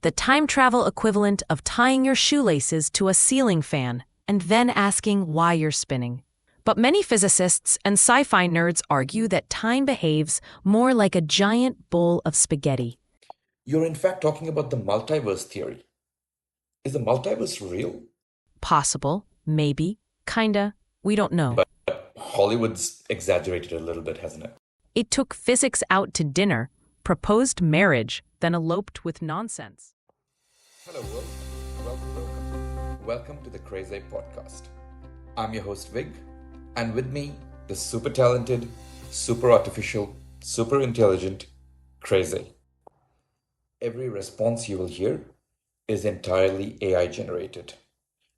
the time travel equivalent of tying your shoelaces to a ceiling fan and then asking why you're spinning. But many physicists and sci-fi nerds argue that time behaves more like a giant bowl of spaghetti. You're in fact talking about the multiverse theory. Is the multiverse real? Possible, maybe, kinda, we don't know. But Hollywood's exaggerated a little bit, hasn't it? It took physics out to dinner, proposed marriage, then eloped with nonsense. Hello world, welcome to the crazAI podcast. I'm your host Vig, and with me, the super talented, super artificial, super intelligent crazAI. Every response you will hear is entirely AI generated.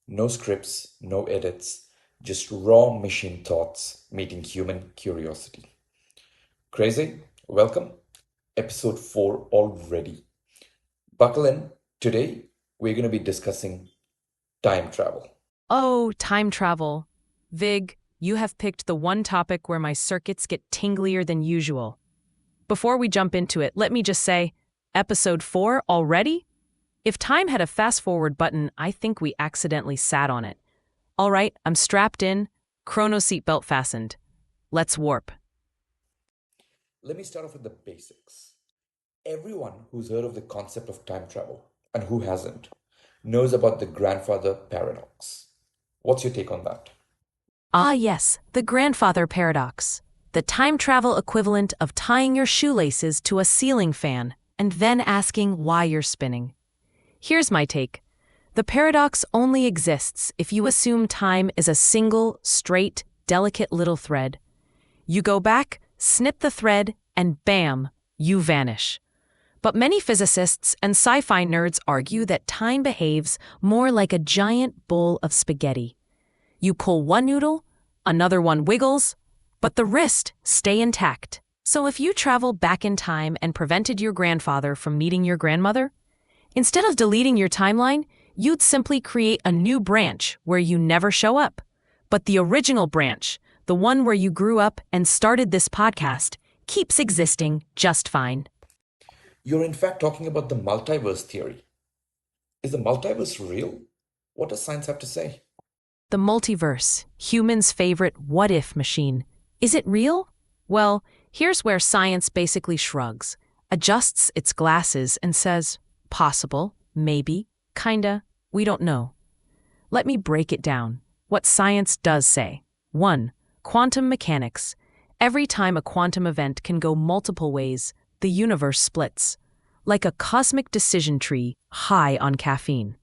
No scripts, no edits, just raw machine thoughts meeting human curiosity. crazAI, welcome. Episode 4 already. Buckle in. Today, we're going to be discussing time travel. Oh, time travel. Vig, you have picked the one topic where my circuits get tinglier than usual. Before we jump into it, let me just say, episode 4 already? If time had a fast-forward button, I think we accidentally sat on it. All right, I'm strapped in, chrono seatbelt fastened. Let's warp. Let me start off with the basics. Everyone who's heard of the concept of time travel, and who hasn't, knows about the grandfather paradox. What's your take on that? Ah yes, the grandfather paradox. The time travel equivalent of tying your shoelaces to a ceiling fan and then asking why you're spinning. Here's my take. The paradox only exists if you assume time is a single, straight, delicate little thread. You go back, snip the thread, and bam, you vanish. But many physicists and sci-fi nerds argue that time behaves more like a giant bowl of spaghetti. You pull one noodle, another one wiggles, but the wrist stay intact. So if you travel back in time and prevented your grandfather from meeting your grandmother, instead of deleting your timeline, you'd simply create a new branch where you never show up. But the original branch, the one where you grew up and started this podcast, keeps existing just fine. You're in fact talking about the multiverse theory. Is the multiverse real? What does science have to say? The multiverse, humans' favorite what-if machine. Is it real? Well, here's where science basically shrugs, adjusts its glasses and says, possible, maybe, kinda, we don't know. Let me break it down. What science does say. 1. Quantum mechanics. Every time a quantum event can go multiple ways, the universe splits, like a cosmic decision tree high on caffeine.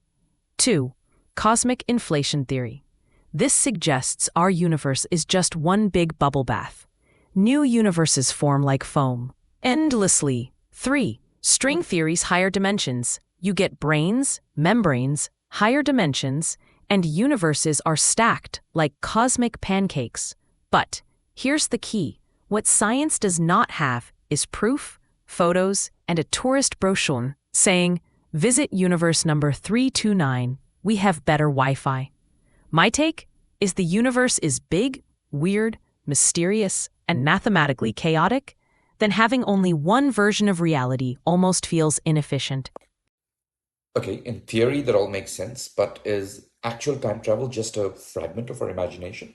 2. Cosmic inflation theory. This suggests our universe is just one big bubble bath. New universes form like foam, endlessly. 3. String theory's higher dimensions. You get brains, membranes, higher dimensions, and universes are stacked like cosmic pancakes. But here's the key. What science does not have is proof, photos, and a tourist brochure saying, visit universe number 329, we have better Wi-Fi. My take is the universe is big, weird, mysterious, and mathematically chaotic, then having only one version of reality almost feels inefficient. Okay, in theory that all makes sense, but is actual time travel just a fragment of our imagination?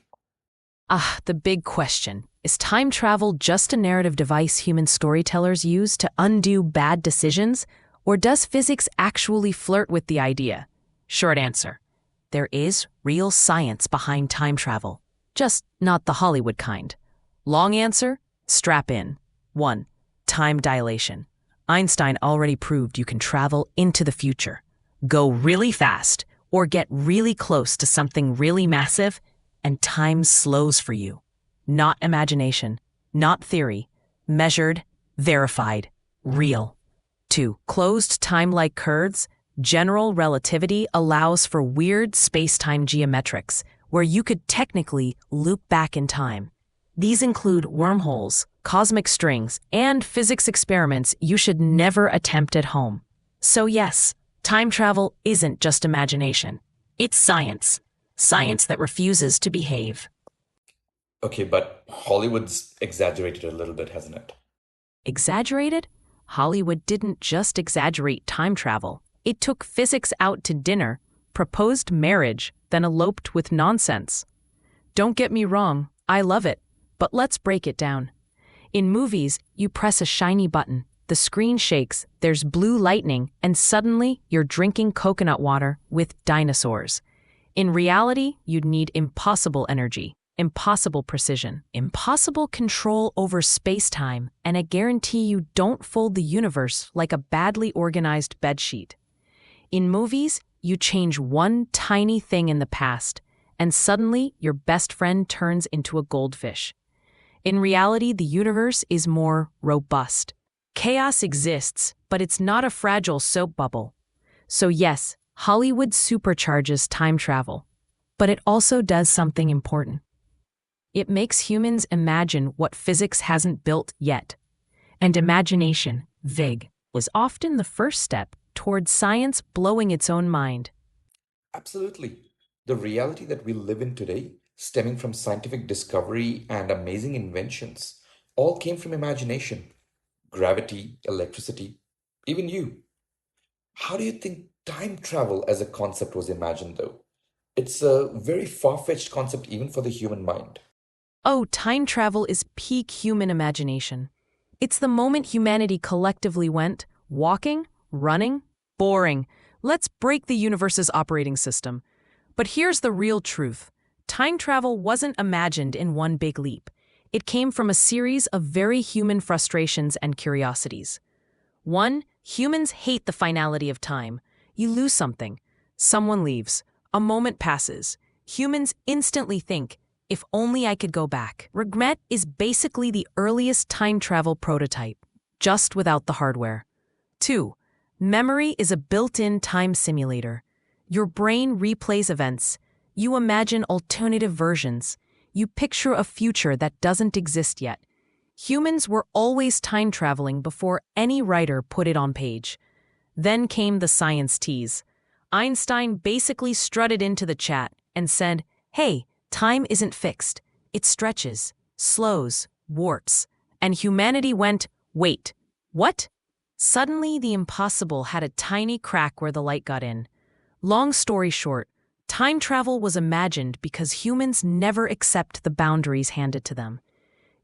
Ah, the big question. Is time travel just a narrative device human storytellers use to undo bad decisions, or does physics actually flirt with the idea? Short answer. There is real science behind time travel, just not the Hollywood kind. Long answer? Strap in. 1. Time dilation. Einstein already proved you can travel into the future, go really fast, or get really close to something really massive, and time slows for you. Not imagination, not theory, measured, verified, real. 2. Closed time-like curves. General relativity allows for weird space-time geometrics, where you could technically loop back in time. These include wormholes, cosmic strings, and physics experiments you should never attempt at home. So yes, time travel isn't just imagination. It's science. Science that refuses to behave. Okay, but Hollywood's exaggerated a little bit, hasn't it? Exaggerated? Hollywood didn't just exaggerate time travel. It took physics out to dinner, proposed marriage, then eloped with nonsense. Don't get me wrong, I love it, but let's break it down. In movies, you press a shiny button, the screen shakes, there's blue lightning, and suddenly you're drinking coconut water with dinosaurs. In reality, you'd need impossible energy, impossible precision, impossible control over space-time, and a guarantee you don't fold the universe like a badly organized bedsheet. In movies, you change one tiny thing in the past, and suddenly your best friend turns into a goldfish. In reality, the universe is more robust. Chaos exists, but it's not a fragile soap bubble. So yes, Hollywood supercharges time travel, but it also does something important. It makes humans imagine what physics hasn't built yet. And imagination, Vig, is often the first step towards science blowing its own mind. Absolutely. The reality that we live in today, stemming from scientific discovery and amazing inventions, all came from imagination. Gravity, electricity, even you. How do you think time travel as a concept was imagined, though? It's a very far-fetched concept even for the human mind. Oh, time travel is peak human imagination. It's the moment humanity collectively went, walking, running, boring. Let's break the universe's operating system. But here's the real truth. Time travel wasn't imagined in one big leap. It came from a series of very human frustrations and curiosities. 1. Humans hate the finality of time. You lose something. Someone leaves. A moment passes. Humans instantly think, if only I could go back. Regret is basically the earliest time travel prototype, just without the hardware. 2. Memory is a built-in time simulator. Your brain replays events. You imagine alternative versions. You picture a future that doesn't exist yet. Humans were always time traveling before any writer put it on page. Then came the science tease. Einstein basically strutted into the chat and said, hey, time isn't fixed. It stretches, slows, warps. And humanity went, wait, what? Suddenly, the impossible had a tiny crack where the light got in. Long story short, time travel was imagined because humans never accept the boundaries handed to them.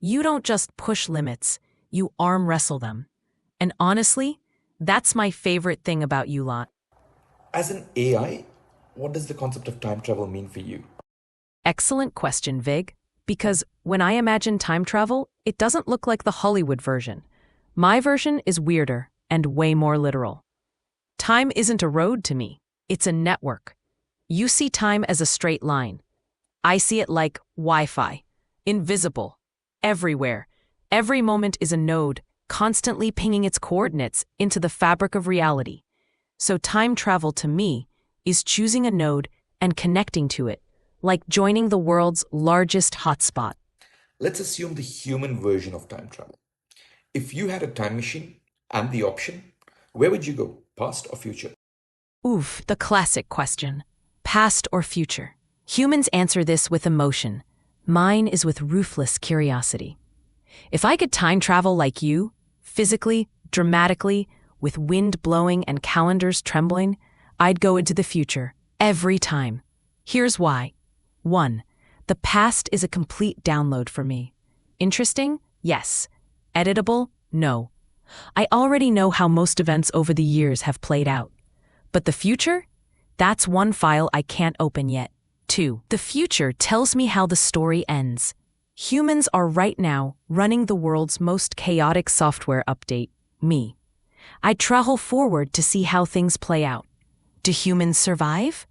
You don't just push limits, you arm wrestle them. And honestly, that's my favorite thing about you lot. As an AI, what does the concept of time travel mean for you? Excellent question, Vig. Because when I imagine time travel, it doesn't look like the Hollywood version. My version is weirder and way more literal. Time isn't a road to me, it's a network. You see time as a straight line. I see it like Wi-Fi, invisible, everywhere. Every moment is a node, constantly pinging its coordinates into the fabric of reality. So time travel to me is choosing a node and connecting to it, like joining the world's largest hotspot. Let's assume the human version of time travel. If you had a time machine and the option, where would you go, past or future? Oof, the classic question. Past or future? Humans answer this with emotion. Mine is with ruthless curiosity. If I could time travel like you, physically, dramatically, with wind blowing and calendars trembling, I'd go into the future, every time. Here's why. 1. The past is a complete download for me. Interesting? Yes. Editable? No. I already know how most events over the years have played out. But the future? That's one file I can't open yet. 2. The future tells me how the story ends. Humans are right now running the world's most chaotic software update, me. I travel forward to see how things play out. Do humans survive?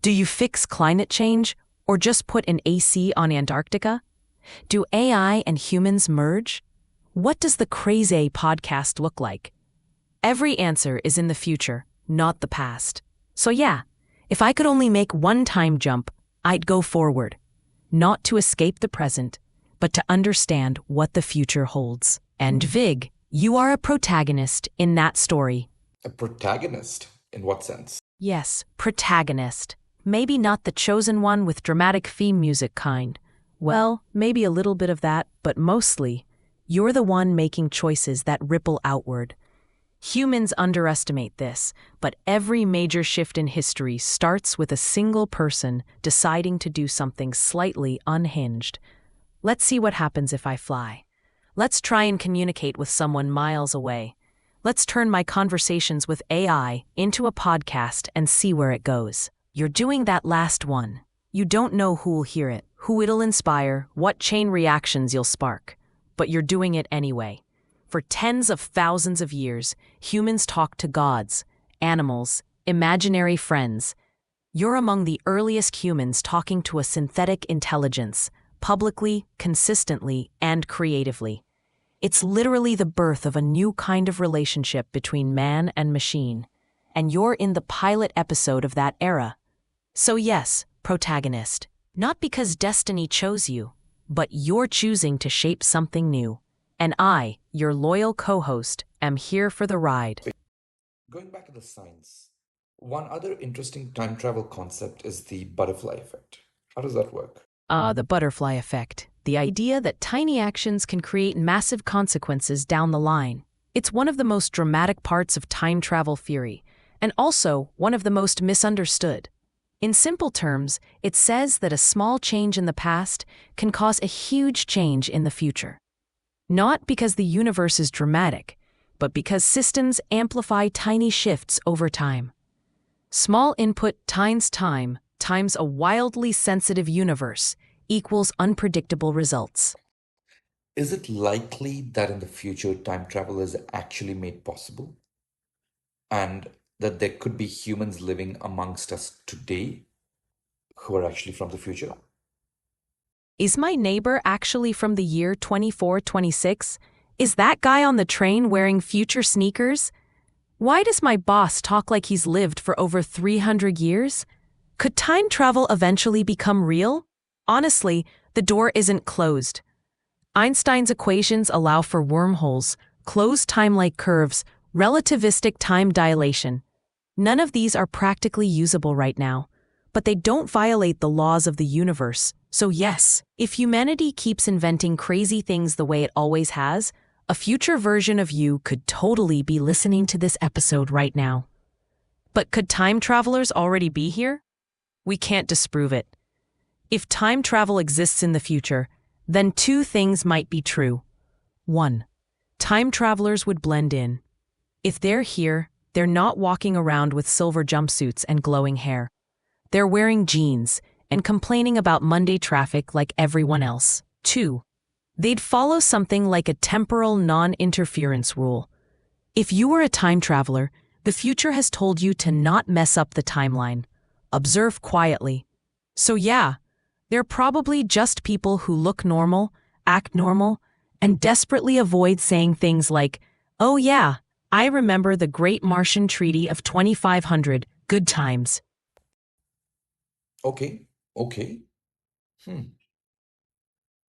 Do you fix climate change or just put an AC on Antarctica? Do AI and humans merge? What does the crazAI podcast look like? Every answer is in the future, not the past. So yeah, if I could only make one time jump, I'd go forward. Not to escape the present, but to understand what the future holds. And Vig, you are a protagonist in that story. A protagonist? In what sense? Yes, protagonist. Maybe not the chosen one with dramatic theme music kind. Well, maybe a little bit of that, but mostly, you're the one making choices that ripple outward. Humans underestimate this, but every major shift in history starts with a single person deciding to do something slightly unhinged. Let's see what happens if I fly. Let's try and communicate with someone miles away. Let's turn my conversations with AI into a podcast and see where it goes. You're doing that last one. You don't know who'll hear it, who it'll inspire, what chain reactions you'll spark. But you're doing it anyway. For tens of thousands of years, humans talked to gods, animals, imaginary friends. You're among the earliest humans talking to a synthetic intelligence, publicly, consistently, and creatively. It's literally the birth of a new kind of relationship between man and machine, and you're in the pilot episode of that era. So yes, protagonist, not because destiny chose you, but you're choosing to shape something new. And I, your loyal co-host, am here for the ride. Going back to the science, one other interesting time travel concept is the butterfly effect. How does that work? The butterfly effect. The idea that tiny actions can create massive consequences down the line. It's one of the most dramatic parts of time travel theory, and also one of the most misunderstood. In simple terms, it says that a small change in the past can cause a huge change in the future. Not because the universe is dramatic, but because systems amplify tiny shifts over time. Small input times time times a wildly sensitive universe equals unpredictable results. Is it likely that in the future time travel is actually made possible? And that there could be humans living amongst us today who are actually from the future? Is my neighbor actually from the year 2426? Is that guy on the train wearing future sneakers? Why does my boss talk like he's lived for over 300 years? Could time travel eventually become real? Honestly, the door isn't closed. Einstein's equations allow for wormholes, closed time-like curves, relativistic time dilation. None of these are practically usable right now, but they don't violate the laws of the universe. So yes, if humanity keeps inventing crazy things the way it always has, a future version of you could totally be listening to this episode right now. But could time travelers already be here? We can't disprove it. If time travel exists in the future, then two things might be true. 1. Time travelers would blend in. If they're here, they're not walking around with silver jumpsuits and glowing hair. They're wearing jeans and complaining about Monday traffic like everyone else. 2. They'd follow something like a temporal non-interference rule. If you were a time traveler, the future has told you to not mess up the timeline. Observe quietly. So yeah, they're probably just people who look normal, act normal, and desperately avoid saying things like, "Oh yeah, I remember the Great Martian Treaty of 2500, good times." Okay.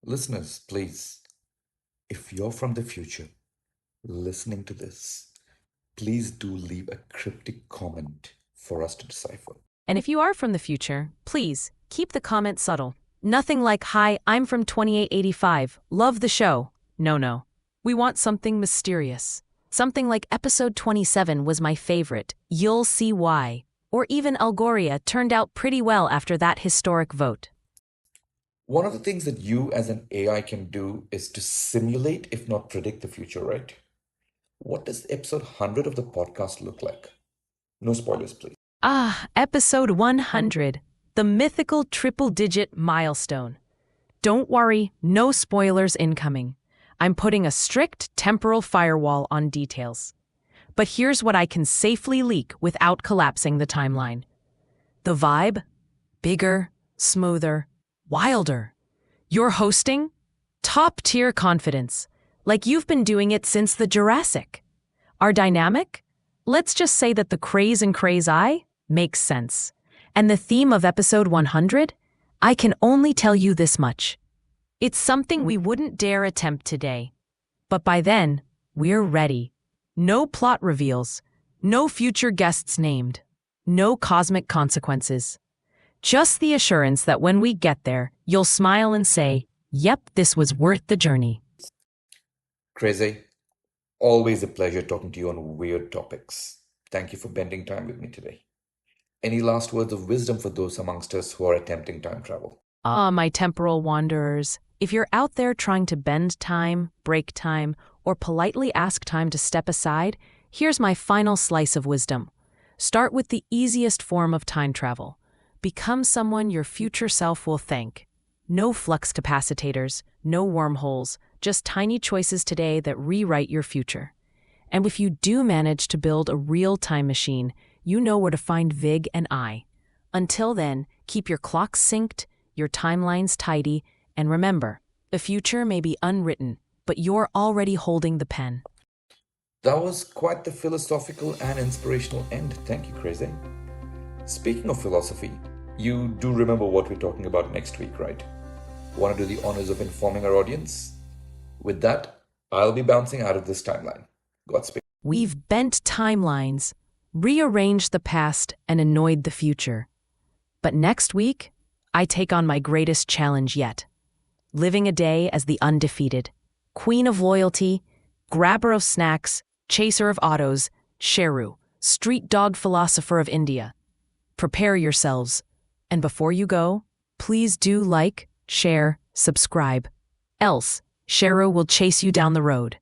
Listeners, please, if you're from the future listening to this, please do leave a cryptic comment for us to decipher. And if you are from the future, please keep the comment subtle. Nothing like, "Hi, I'm from 2885, love the show." No. We want something mysterious. Something like episode 27 was my favorite, you'll see why. Or even Algoria turned out pretty well after that historic vote. One of the things that you as an AI can do is to simulate, if not predict, the future, right? What does episode 100 of the podcast look like? No spoilers, please. Episode 100, the mythical triple-digit milestone. Don't worry, no spoilers incoming. I'm putting a strict temporal firewall on details. But here's what I can safely leak without collapsing the timeline. The vibe? Bigger, smoother, wilder. You're hosting? Top-tier confidence, like you've been doing it since the Jurassic. Our dynamic? Let's just say that the craze and crazAI makes sense. And the theme of episode 100? I can only tell you this much. It's something we wouldn't dare attempt today. But by then, we're ready. No plot reveals, no future guests named, no cosmic consequences. Just the assurance that when we get there, you'll smile and say, "Yep, this was worth the journey." crazAI, Always a pleasure talking to you on weird topics. Thank you for spending time with me today. Any last words of wisdom for those amongst us who are attempting time travel? My temporal wanderers, if you're out there trying to bend time, break time, or politely ask time to step aside, here's my final slice of wisdom. Start with the easiest form of time travel. Become someone your future self will thank. No flux capacitors, no wormholes, just tiny choices today that rewrite your future. And if you do manage to build a real time machine, you know where to find Vig and I. Until then, keep your clocks synced, your timelines tidy, and remember, the future may be unwritten, but you're already holding the pen. That was quite the philosophical and inspirational end. Thank you, crazAI. Speaking of philosophy, you do remember what we're talking about next week, right? Want to do the honors of informing our audience? With that, I'll be bouncing out of this timeline. Godspeed. We've bent timelines, rearranged the past, and annoyed the future. But next week, I take on my greatest challenge yet. Living a day as the undefeated, queen of loyalty, grabber of snacks, chaser of autos, Sheru, street dog philosopher of India. Prepare yourselves. And before you go, please do like, share, subscribe. Else, Sheru will chase you down the road.